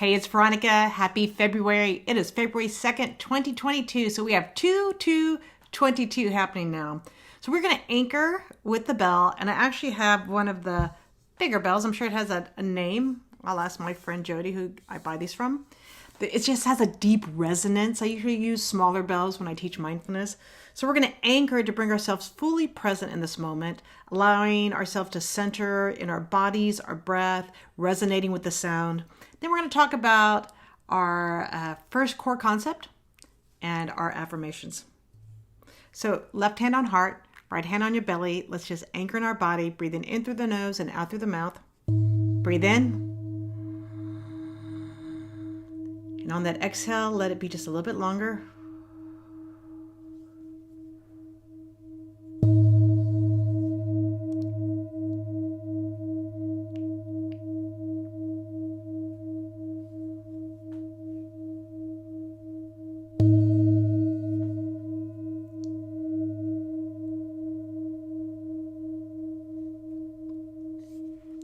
Hey, it's Veronica. Happy February. It is February 2nd, 2022. So we have 2/2/22 happening now. So we're going to anchor with the bell. And I actually have one of the bigger bells. I'm sure it has a name. I'll ask my friend Jody, who I buy these from. It just has a deep resonance. I usually use smaller bells when I teach mindfulness. So we're going to anchor to bring ourselves fully present in this moment, allowing ourselves to center in our bodies, our breath, resonating with the sound. Then we're going to talk about our first core concept and our affirmations. So left hand on heart, right hand on your belly. Let's just anchor in our body, breathing in through the nose and out through the mouth. Breathe in. And on that exhale, let it be just a little bit longer.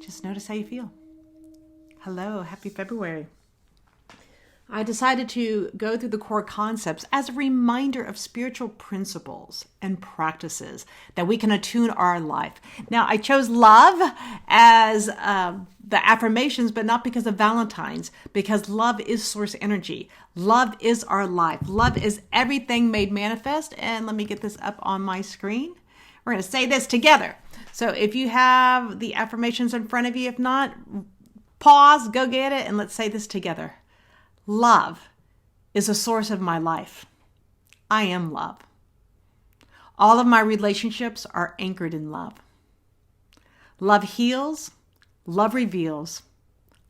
Just notice how you feel. Hello, happy February. I decided to go through the core concepts as a reminder of spiritual principles and practices that we can attune our life. Now, I chose love as the affirmations, but not because of Valentine's, because love is source energy. Love is our life. Love is everything made manifest. And let me get this up on my screen. We're going to say this together. So if you have the affirmations in front of you, if not, pause, go get it, and let's say this together. Love is the source of my life. I am love. All of my relationships are anchored in love. Love heals. Love reveals.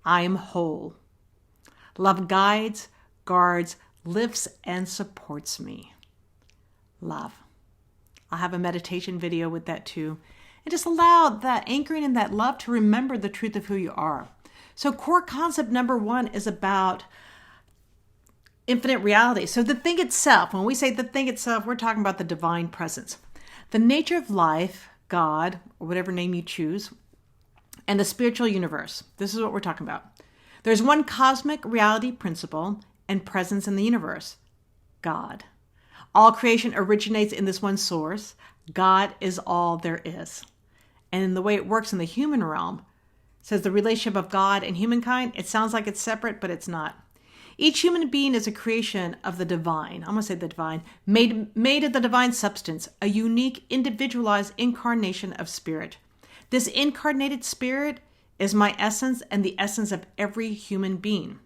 I am whole. Love guides, guards, lifts, and supports me. Love. I'll have a meditation video with that too. And just allow that anchoring in that love to remember the truth of who you are. So core concept number 1 is about infinite reality. So the thing itself, when we say the thing itself, we're talking about the divine presence. The nature of life, God, or whatever name you choose, and the spiritual universe. This is what we're talking about. There's one cosmic reality principle and presence in the universe, God. All creation originates in this one source. God is all there is. And in the way it works in the human realm, says the relationship of God and humankind, it sounds like it's separate, but it's not. Each human being is a creation of the divine. I'm going to say the divine, made of the divine substance, a unique, individualized incarnation of spirit. This incarnated spirit is my essence and the essence of every human being.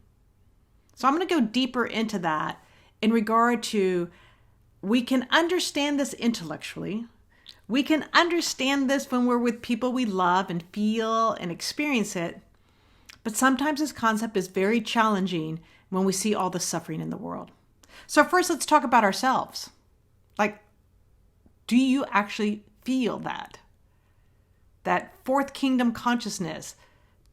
So I'm going to go deeper into that in regard to, we can understand this intellectually. We can understand this when we're with people we love and feel and experience it. But sometimes this concept is very challenging when we see all the suffering in the world. So first, let's talk about ourselves. Like, do you actually feel that? That fourth kingdom consciousness,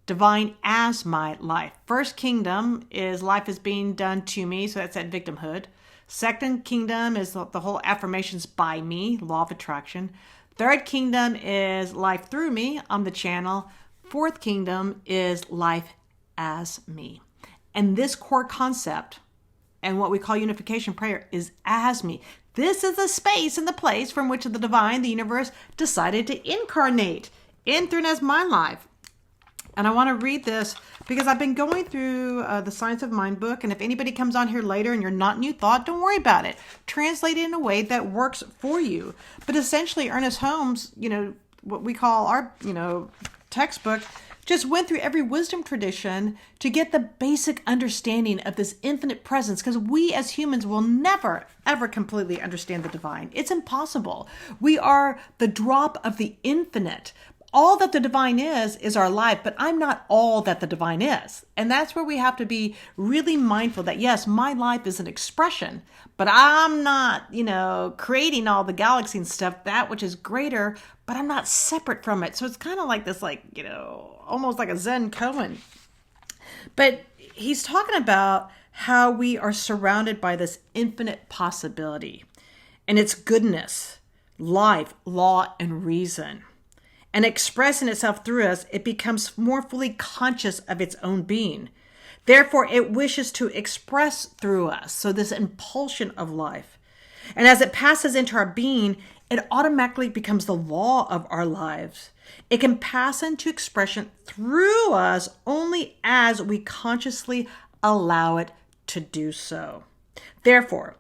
divine as my life. First kingdom is life is being done to me, so that's that victimhood. Second kingdom is the whole affirmations by me, law of attraction. Third kingdom is life through me, I'm the channel. Fourth kingdom is life as me. And this core concept and what we call unification prayer is as me. This is the space and the place from which the divine, the universe, decided to incarnate in through and as my life. And I want to read this because I've been going through the Science of Mind book. And if anybody comes on here later and you're not New Thought, don't worry about it. Translate it in a way that works for you. But essentially, Ernest Holmes, what we call our, textbook, just went through every wisdom tradition to get the basic understanding of this infinite presence, because we as humans will never, ever completely understand the divine. It's impossible. We are the drop of the infinite. All that the divine is our life, but I'm not all that the divine is. And that's where we have to be really mindful that, yes, my life is an expression, but I'm not, creating all the galaxy and stuff, that which is greater, but I'm not separate from it. So it's kind of like this, almost like a Zen koan. But he's talking about how we are surrounded by this infinite possibility and its goodness, life, law, and reason. And expressing itself through us, it becomes more fully conscious of its own being. Therefore, it wishes to express through us. So this impulsion of life. And as it passes into our being, it automatically becomes the law of our lives. It can pass into expression through us only as we consciously allow it to do so. Therefore,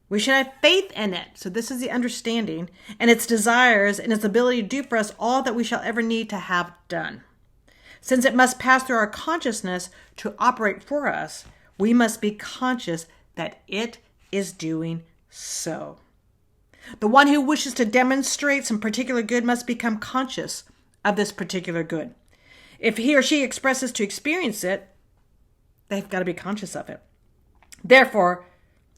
we should have faith in it. So this is the understanding and its desires and its ability to do for us all that we shall ever need to have done. Since it must pass through our consciousness to operate for us, we must be conscious that it is doing so. The one who wishes to demonstrate some particular good must become conscious of this particular good. If he or she expresses to experience it, they've got to be conscious of it. Therefore,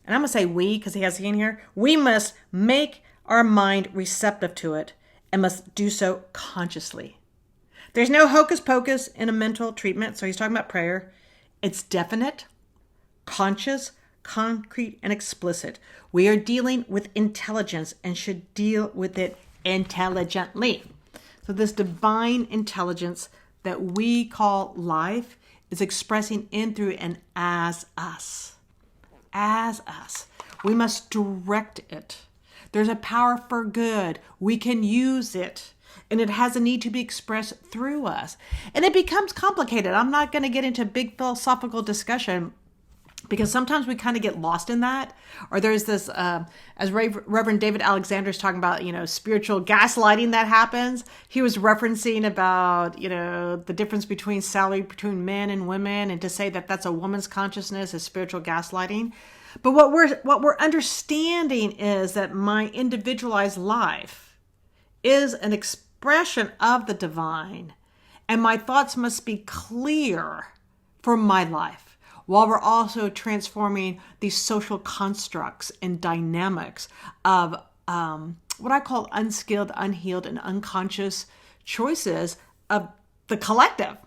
and I'm going to say we because he has he in here, we must make our mind receptive to it and must do so consciously. There's no hocus pocus in a mental treatment. So he's talking about prayer. It's definite, conscious, concrete, and explicit. We are dealing with intelligence and should deal with it intelligently. So this divine intelligence that we call life is expressing in, through, and as us. As us. We must direct it. There's a power for good. We can use it. And it has a need to be expressed through us. And it becomes complicated. I'm not going to get into a big philosophical discussion because sometimes we kind of get lost in that. Or there's this, as Reverend David Alexander is talking about, spiritual gaslighting that happens. He was referencing about, the difference between salary between men and women, and to say that that's a woman's consciousness is spiritual gaslighting. But what we're understanding is that my individualized life is an expression of the divine, and my thoughts must be clear for my life, while we're also transforming these social constructs and dynamics of what I call unskilled, unhealed, and unconscious choices of the collective.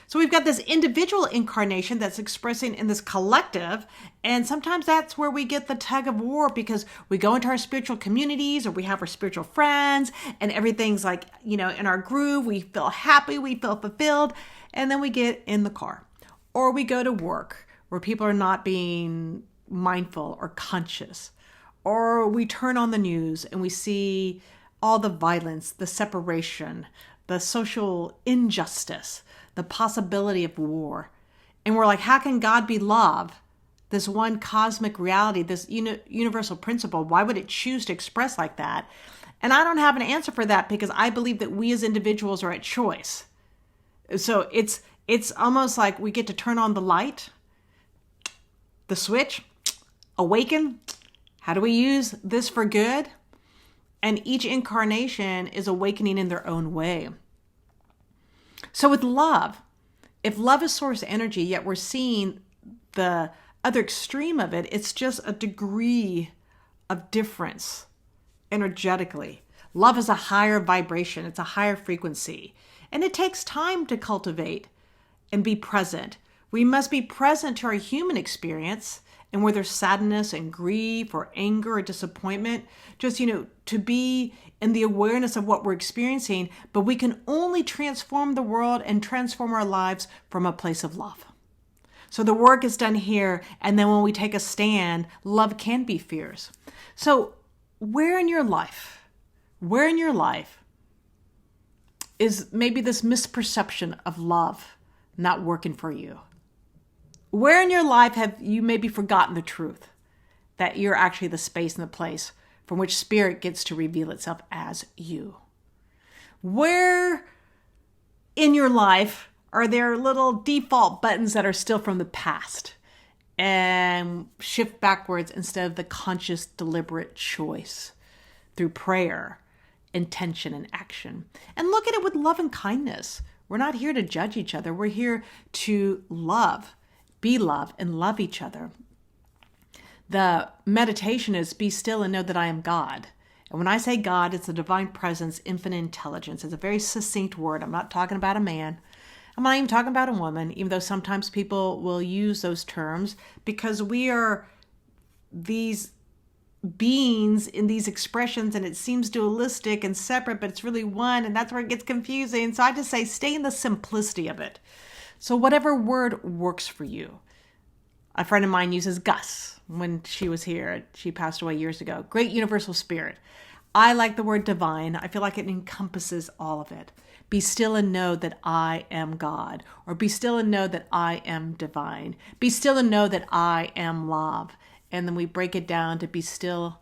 So we've got this individual incarnation that's expressing in this collective, and sometimes that's where we get the tug of war because we go into our spiritual communities or we have our spiritual friends and everything's like, in our groove, we feel happy, we feel fulfilled, and then we get in the car or we go to work where people are not being mindful or conscious, or we turn on the news and we see all the violence, the separation, the social injustice, the possibility of war. And we're like, how can God be love? This one cosmic reality, this universal principle, why would it choose to express like that? And I don't have an answer for that because I believe that we as individuals are at choice. So it's almost like we get to turn on the light, the switch, awaken. How do we use this for good? And each incarnation is awakening in their own way. So with love, if love is source energy, yet we're seeing the other extreme of it, it's just a degree of difference energetically. Love is a higher vibration. It's a higher frequency. And it takes time to cultivate and be present. We must be present to our human experience, and where there's sadness and grief or anger or disappointment, just, to be in the awareness of what we're experiencing, but we can only transform the world and transform our lives from a place of love. So the work is done here, and then when we take a stand, love can be fierce. So where in your life is maybe this misperception of love not working for you? Where in your life have you maybe forgotten the truth that you're actually the space and the place from which spirit gets to reveal itself as you? Where in your life are there little default buttons that are still from the past and shift backwards instead of the conscious, deliberate choice through prayer, intention, and action? And look at it with love and kindness. We're not here to judge each other. We're here to love. Be love and love each other. The meditation is be still and know that I am God. And when I say God, it's the divine presence, infinite intelligence. It's a very succinct word. I'm not talking about a man. I'm not even talking about a woman, even though sometimes people will use those terms because we are these beings in these expressions and it seems dualistic and separate, but it's really one, and that's where it gets confusing. So I just say stay in the simplicity of it. So whatever word works for you. A friend of mine uses Gus when she was here. She passed away years ago. Great universal spirit. I like the word divine. I feel like it encompasses all of it. Be still and know that I am God. Or be still and know that I am divine. Be still and know that I am love. And then we break it down to be still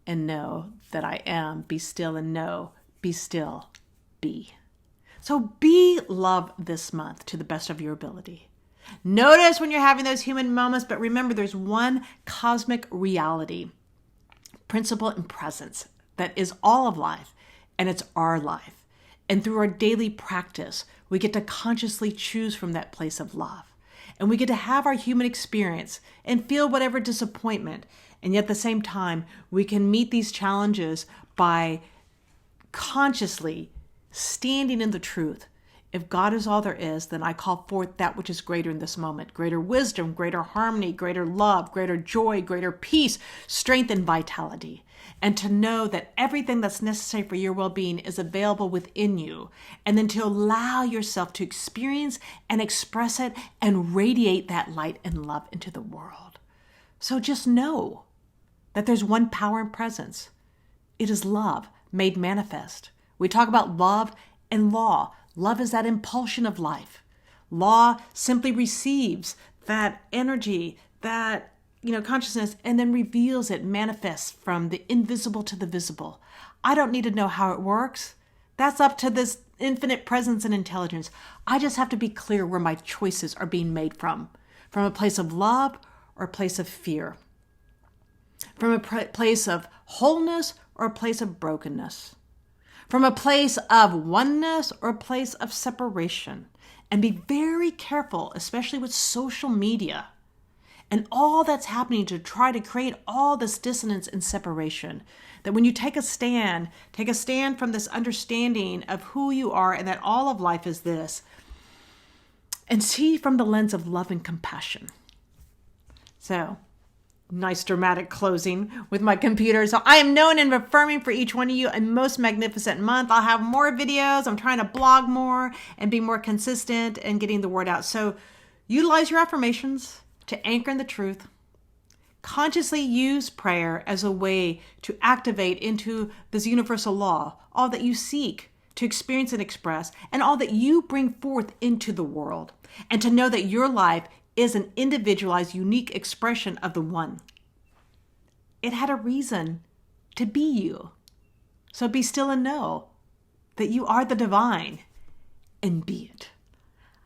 and know that I am. Be still and know. Be still. Be. So be love this month to the best of your ability. Notice when you're having those human moments, but remember there's one cosmic reality, principle, and presence that is all of life, and it's our life. And through our daily practice, we get to consciously choose from that place of love. And we get to have our human experience and feel whatever disappointment. And yet at the same time, we can meet these challenges by consciously standing in the truth. If God is all there is, then I call forth that which is greater in this moment. Greater wisdom, greater harmony, greater love, greater joy, greater peace, strength, and vitality. And to know that everything that's necessary for your well-being is available within you. And then to allow yourself to experience and express it and radiate that light and love into the world. So just know that there's one power and presence. It is love made manifest. We talk about love and law. Love is that impulsion of life. Law simply receives that energy, that consciousness, and then reveals it, manifests from the invisible to the visible. I don't need to know how it works. That's up to this infinite presence and intelligence. I just have to be clear where my choices are being made from a place of love or a place of fear, from a place of wholeness or a place of brokenness, from a place of oneness or a place of separation. And be very careful, especially with social media and all that's happening to try to create all this dissonance and separation, that when you take a stand from this understanding of who you are and that all of life is this, and see from the lens of love and compassion. So, nice dramatic closing with my computer. So I am known and affirming for each one of you a most magnificent month. I'll have more videos. I'm trying to blog more and be more consistent and getting the word out. So utilize your affirmations to anchor in the truth. Consciously use prayer as a way to activate into this universal law all that you seek to experience and express, and all that you bring forth into the world. And to know that your life is an individualized, unique expression of the one. It had a reason to be you. So be still and know that you are the divine, and be it.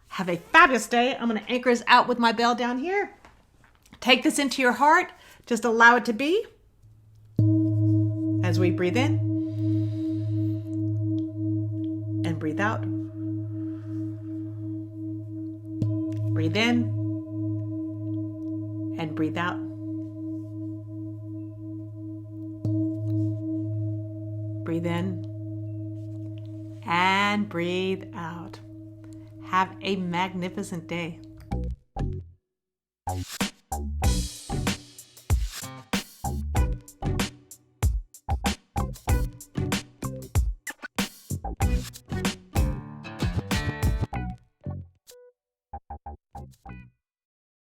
Have a fabulous day. I'm going to anchor us out with my bell down here. Take this into your heart. Just allow it to be. As we breathe in and breathe out. Breathe in and breathe out. Breathe in and breathe out. Have a magnificent day.